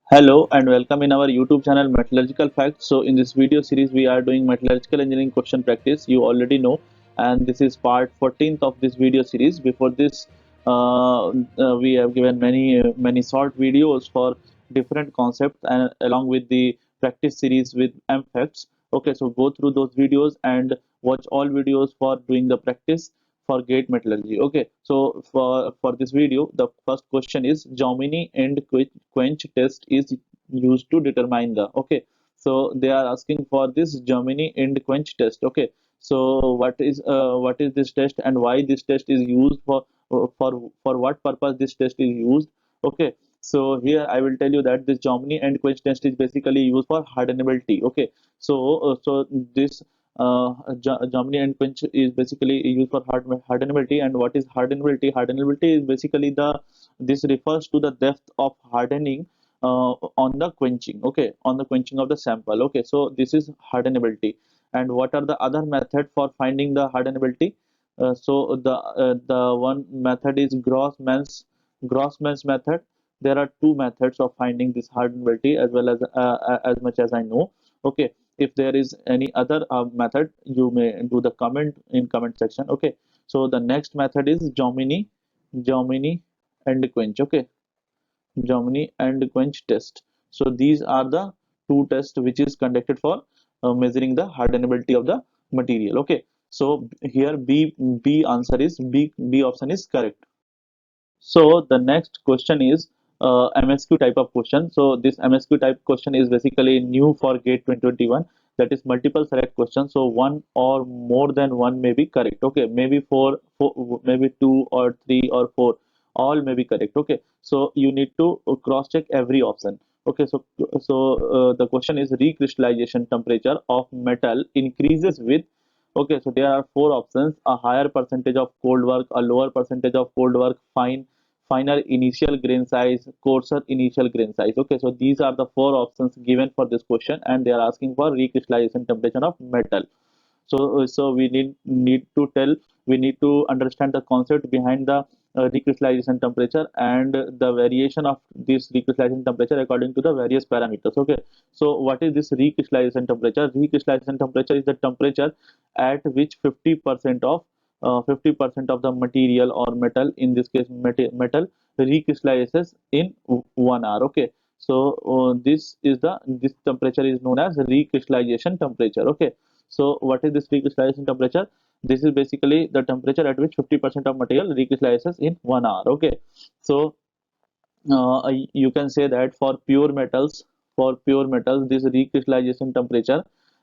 Hello and welcome in our YouTube channel Metallurgical Facts. So in this video series we are doing metallurgical engineering question practice. You already know, and this is part 14th of this video series. Before this, we have given many short videos for different concepts and along with the practice series with MFacts. Okay, so go through those videos and watch all videos for doing the practice for gate metallurgy. Okay, so for this video the first question is Jomini and quench test is used to determine the. Okay, so they are asking for this Jomini and quench test. Okay, so what is this test and why this test is used for what purpose this test is used. Okay, so here I will tell you that this Jomini and quench test is basically used for hardenability. Okay, so this Germany and quench is basically used for hardenability. And what is hardenability? Hardenability is basically the this refers to the depth of hardening on the quenching. Okay, on the quenching of the sample. Okay, so this is hardenability. And what are the other method for finding the hardenability? So the one method is Grossman's method. There are two methods of finding this hardenability as much as I know. Okay, if there is any other method, you may do the comment in comment section. Okay, so the next method is Jomini and quench. Okay, Jomini and quench test. So these are the two tests which is conducted for measuring the hardenability of the material. Okay, so here B answer is B option is correct. So the next question is MSQ type of question. So this MSQ type question is basically new for GATE 2021. That is multiple select question. So one or more than one may be correct. Okay, maybe four, maybe two or three or four, all may be correct. Okay, so you need to cross check every option. Okay, so the question is recrystallization temperature of metal increases with. Okay, so there are four options: a higher percentage of cold work, a lower percentage of cold work, finer initial grain size, coarser initial grain size. Okay, so these are the four options given for this question, and they are asking for recrystallization temperature of metal. So we need to understand the concept behind the recrystallization temperature and the variation of this recrystallization temperature according to the various parameters. Okay, so what is this recrystallization temperature? Recrystallization temperature is the temperature at which 50% of the material or metal, in this case metal, recrystallizes in 1 hour. Okay, so this temperature is known as recrystallization temperature. Okay, so what is this recrystallization temperature? This is basically the temperature at which 50% of material recrystallizes in 1 hour. Okay, so you can say that for pure metals, this recrystallization temperature,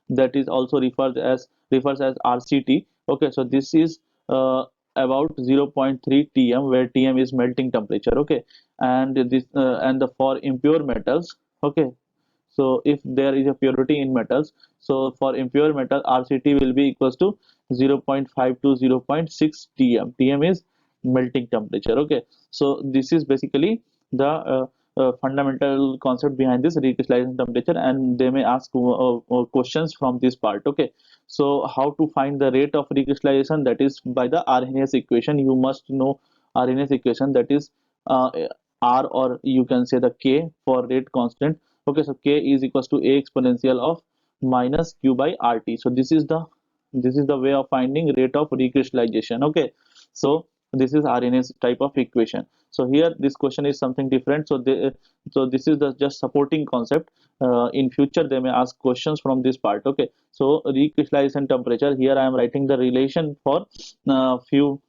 that is also refers as RCT. Okay, so this is about 0.3 tm, where tm is melting temperature. Okay, and for impure metals. Okay, so if there is a purity in metals, so for impure metal RCT will be equals to 0.5 to 0.6 tm. Tm is melting temperature. Okay, so this is basically the fundamental concept behind this recrystallization temperature, and they may ask questions from this part. Okay, so how to find the rate of recrystallization? That is by the Arrhenius equation. You must know Arrhenius equation, that is uh, R, or you can say the K for rate constant. Okay, so K is equals to A exponential of minus Q by RT. So this is the way of finding rate of recrystallization. Okay, so this is Arrhenius type of equation. So here this question is something different. So this is the just supporting concept. In future they may ask questions from this part. Okay, so recrystallization temperature, here I am writing the relation for few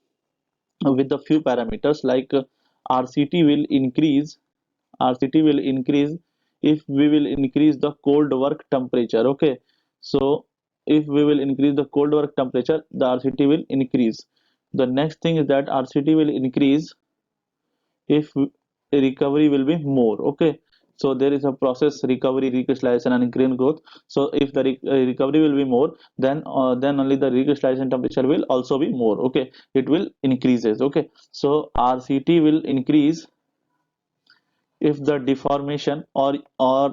with the few parameters like RCT will increase. RCT will increase if we will increase the cold work temperature. Okay, so if we will increase the cold work temperature, the RCT will increase. The next thing is that RCT will increase if recovery will be more. Okay, so there is a process: recovery, recrystallization, and grain growth. So if the recovery will be more, then only the recrystallization temperature will also be more. Okay, it will increases. Okay, so RCT will increase if the deformation, or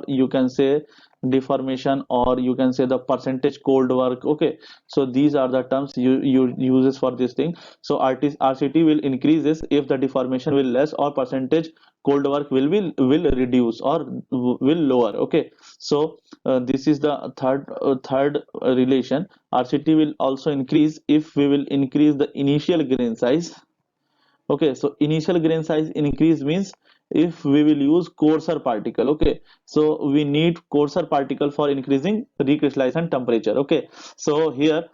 you can say deformation, or you can say the percentage cold work. Okay, so these are the terms you uses for this thing. So RCT will increases if the deformation will less, or percentage cold work will reduce, or will lower. Okay, so this is the third relation. RCT will also increase if we will increase the initial grain size. Okay, so initial grain size increase means if we will use coarser particle. Okay, so we need coarser particle for increasing recrystallization temperature. Okay, so here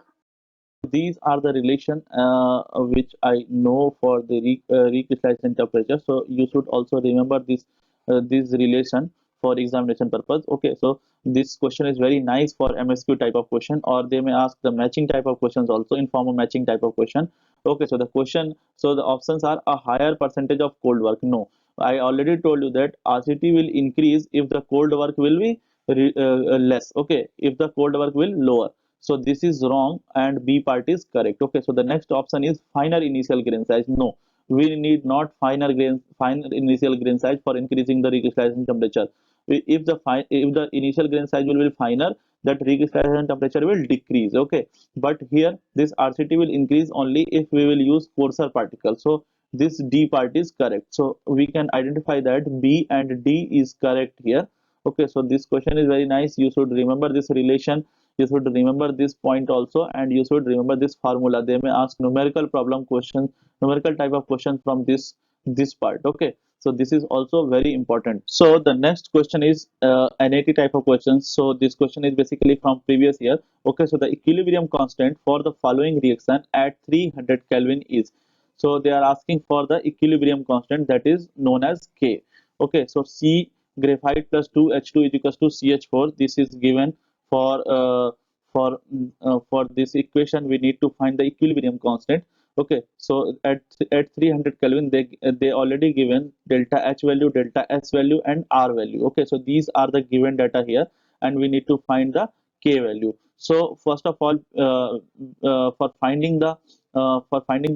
these are the relation which I know for the recrystallization temperature. So you should also remember this relation for examination purpose. Okay, so this question is very nice for MSQ type of question, or they may ask the matching type of questions also in form of matching type of question. Okay, so the question, so the options are a higher percentage of cold work. No, I already told you that RCT will increase if the cold work will be less. Okay, if the cold work will lower. So this is wrong and B part is correct. Okay, so the next option is finer initial grain size. No, we need not finer initial grain size for increasing the recrystallization temperature. If the initial grain size will be finer, that recrystallization temperature will decrease. Okay, but here this RCT will increase only if we will use coarser particles. So this D part is correct. So we can identify that B and D is correct here. Okay, so this question is very nice. You should remember this relation, you should remember this point also, and you should remember this formula. They may ask numerical problem questions, numerical type of questions from this part. Okay, so this is also very important. So the next question is NAT type of questions. So this question is basically from previous year. Okay, so the equilibrium constant for the following reaction at 300 Kelvin is, so they are asking for the equilibrium constant, that is known as K. Okay, so C graphite plus 2H2 is equals to CH4. This is given for for this equation. We need to find the equilibrium constant. Okay, so at 300 Kelvin, they already given delta H value, delta S value, and R value. Okay, so these are the given data here, and we need to find the K value. So first of all, for finding the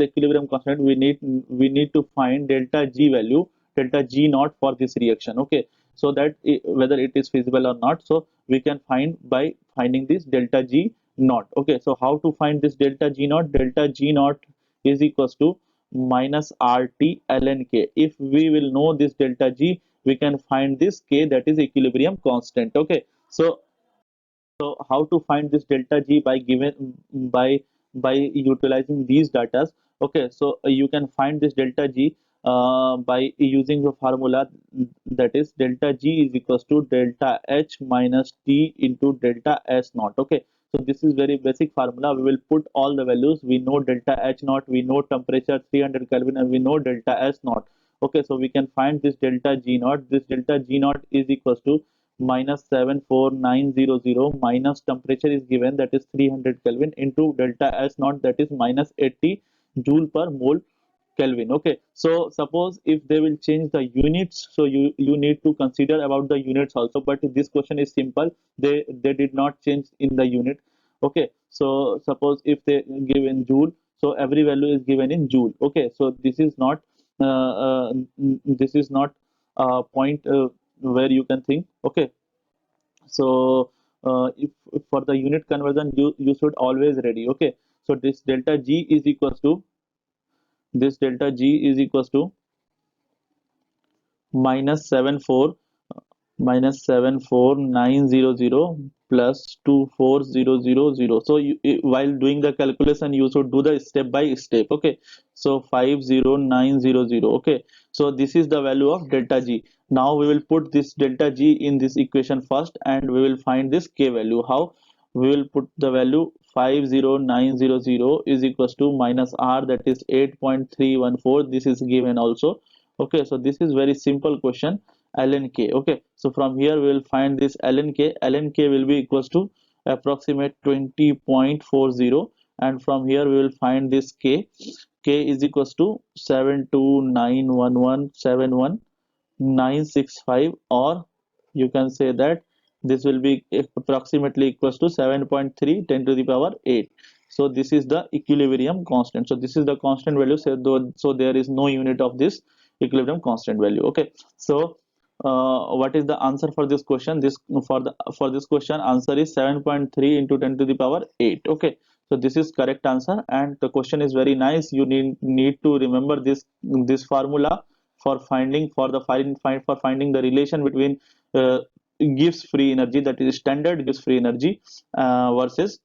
equilibrium constant, we need to find delta G value, delta G naught for this reaction. Okay, so that whether it is feasible or not, so we can find by finding this delta G naught. Okay, so how to find this delta G naught? Delta G naught is equals to minus RT ln K. If we will know this delta G, we can find this K, that is equilibrium constant. Okay, so how to find this delta G by given by utilizing these data? Okay, so you can find this delta G by using the formula, that is delta G is equals to delta H minus T into delta S naught. Okay, so this is very basic formula. We will put all the values. We know delta H naught, we know temperature 300 Kelvin, and we know delta S naught. Okay, so we can find this delta G naught. This delta G naught is equals to minus 74900 minus temperature is given, that is 300 Kelvin, into delta S naught, that is minus 80 joule per mole Kelvin. Okay, so suppose if they will change the units, so you need to consider about the units also. But this question is simple, they did not change in the unit. Okay, so suppose if they give in joule, so every value is given in joule. Okay, so this is not a point where you can think. Okay, so if for the unit conversion, you should always ready. Okay, so this delta G is equals to, this delta G is equals to minus 74900 plus 24000. So while doing the calculation, you should do the step by step. Okay, so 50900. Okay, so this is the value of delta G. Now we will put this delta G in this equation first, and we will find this K value. How? We will put the value 50900 is equals to minus R, that is 8.314. This is given also. Okay, so this is very simple question, ln K. Okay, so from here we will find this ln K. Ln K will be equals to approximate 20.40, and from here we will find this K. K is equals to 7291171,965, or you can say that this will be approximately equals to 7.3 10 to the power 8. So this is the equilibrium constant. So this is the constant value. So there is no unit of this equilibrium constant value. Okay, so what is the answer for this question? For this question, answer is 7.3 into 10 to the power 8. Okay, so this is correct answer, and the question is very nice. You need to remember this formula for finding for finding the relation between uh, gives free energy, that is standard gives free energy versus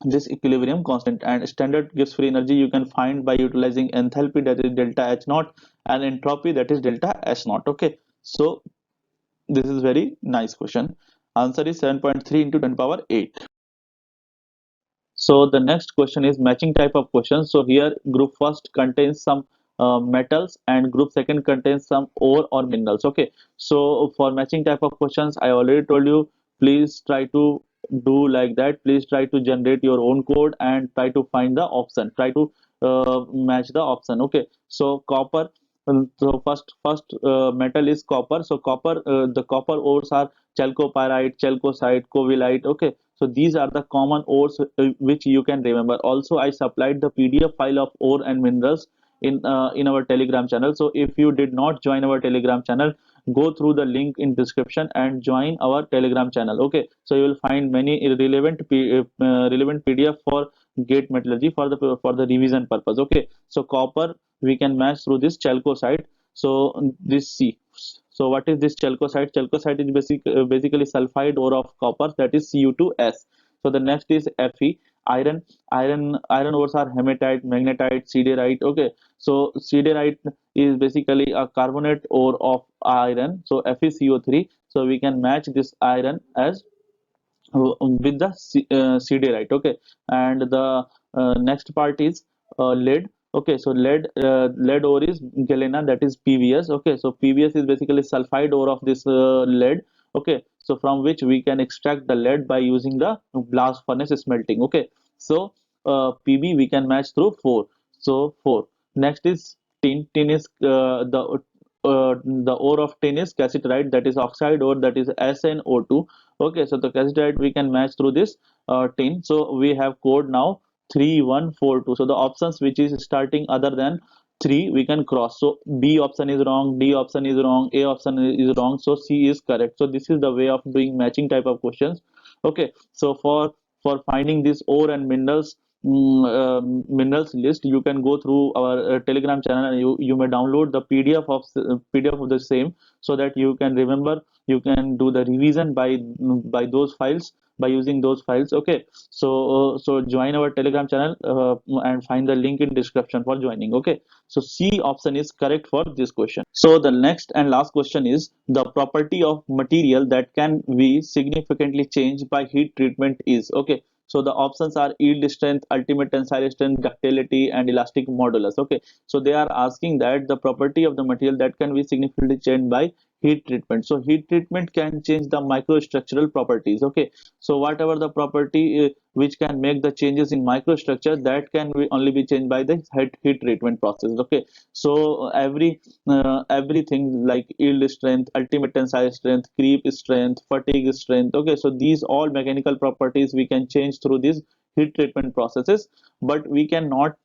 this equilibrium constant. And standard gives free energy you can find by utilizing enthalpy, that is delta H naught, and entropy, that is delta S naught. Okay, so this is very nice question. Answer is 7.3 into 10 power 8. So the next question is matching type of question. So here group first contains some metals and group second contains some ore or minerals. Okay, so for matching type of questions, I already told you, please try to do like that. Please try to generate your own code and try to find the option. Try to match the option. Okay, so copper. So first metal is copper. So copper, the copper ores are chalcopyrite, chalcocite, covellite. Okay, so these are the common ores which you can remember. Also, I supplied the PDF file of ore and minerals in our Telegram channel. So if you did not join our Telegram channel, go through the link in description and join our Telegram channel. Okay, so you will find many relevant PDF for gate metallurgy for the revision purpose. Okay, so copper we can match through this chalcocite. So this C. So what is this chalcocite? Chalcocite is basically sulfide ore of copper, that is Cu2S. So the next is Fe, iron. Iron ores are hematite, magnetite, siderite. Okay, so siderite is basically a carbonate ore of iron. So FeCO3. So we can match this iron as with the siderite. Okay, and the next part is lead. Okay, so lead ore is galena, that is PVS. Okay, so PVS is basically sulfide ore of this lead. Okay, so from which we can extract the lead by using the blast furnace smelting. Okay, so PB we can match through 4. So 4. Next is tin. Tin is the ore of tin is cassiterite, that is oxide ore, that is SnO2. Okay, so the cassiterite we can match through this tin. So we have code now 3142. So the options which is starting other than 3 we can cross. So B option is wrong, D option is wrong, A option is wrong, so C is correct. So this is the way of doing matching type of questions. Okay, so for finding this ore and minerals list, you can go through our Telegram channel, and you may download the PDF of the same, so that you can remember, you can do the revision by those files, by using those files. Okay, so join our Telegram channel and find the link in description for joining. Okay, so C option is correct for this question. So the next and last question is the property of material that can be significantly changed by heat treatment is. Okay, so the options are yield strength, ultimate tensile strength, ductility, and elastic modulus. Okay, so they are asking that the property of the material that can be significantly changed by heat treatment. So heat treatment can change the microstructural properties. Okay, so whatever the property which can make the changes in microstructure, that can only be changed by the heat treatment process. Okay, so everything like yield strength, ultimate tensile strength, creep strength, fatigue strength. Okay, so these all mechanical properties we can change through these heat treatment processes, but we cannot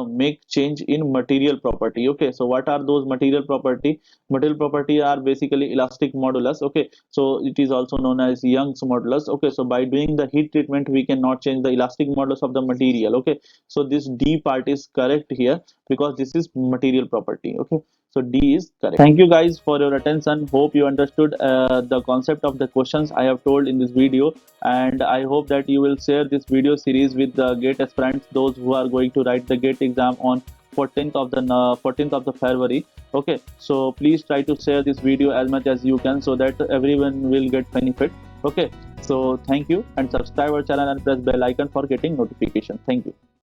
make change in material property. Okay, so what are those material property? Material property are basically elastic modulus. Okay, so it is also known as Young's modulus. Okay, so by doing the heat treatment we cannot change the elastic modulus of the material. Okay, so this D part is correct here, because this is material property. Okay, so D is correct. Thank you guys for your attention. Hope you understood the concept of the questions I have told in this video, and I hope that you will share this video series with the GATE aspirants, those who are going to write the GATE exam on 14th of the February. Okay, so please try to share this video as much as you can, so that everyone will get benefit. Okay, so thank you, and subscribe our channel and press bell icon for getting notification. Thank you.